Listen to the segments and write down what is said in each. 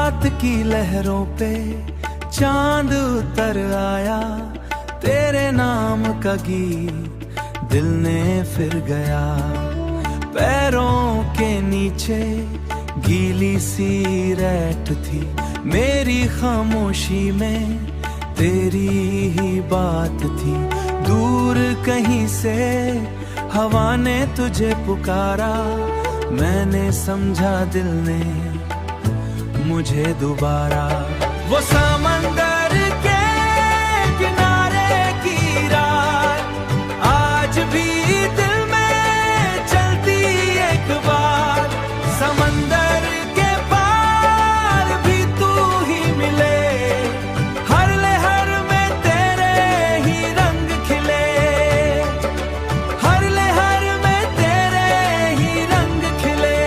रात की लहरों पे चांद उतर आया, तेरे नाम का गीत दिल ने फिर गया। पैरों के नीचे गीली सी रेत थी, मेरी खामोशी में तेरी ही बात थी। दूर कहीं से हवा ने तुझे पुकारा, मैंने समझा दिल ने मुझे दोबारा। वो समंदर के किनारे की रात आज भी दिल में चलती एक बार। समंदर के पार भी तू ही मिले, हर लहर में तेरे ही रंग खिले, हर लहर में तेरे ही रंग खिले।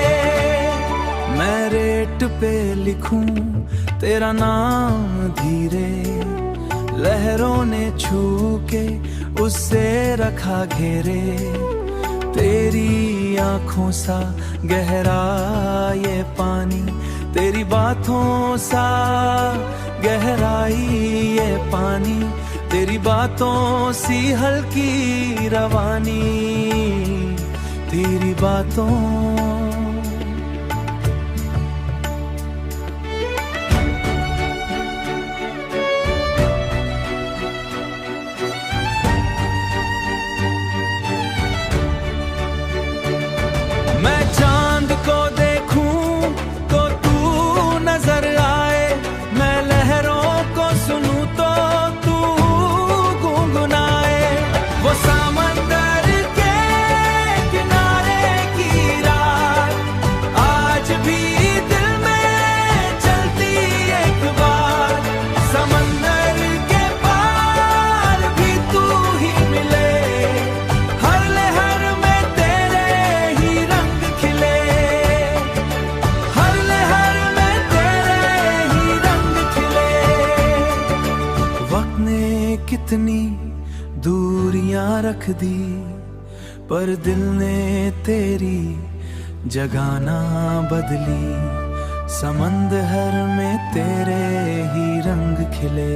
मैं रेत पे लिखूं तेरा नाम धीरे, लहरों ने छू के उससे रखा घेरे। तेरी आंखों सा गहरा ये पानी, तेरी बातों सा गहराई ये पानी, तेरी बातों सी हल्की रवानी, तेरी बातों। मैं चांद को देखूं तो तू नजर आए, मैं लहरों को सुनूं तो तू गुनगुनाए। वो समंदर के किनारे की रात आज भी दिल में चलती एक बार। समंदर के पार भी तू ही मिले, हर लहर में तेरे ही रंग खिले, हर लहर में तेरे ही रंग खिले। वक्त ने कितनी दूरियां रख दी, पर दिल ने तेरी जगह ना बदली। समंदर में तेरे ही रंग खिले।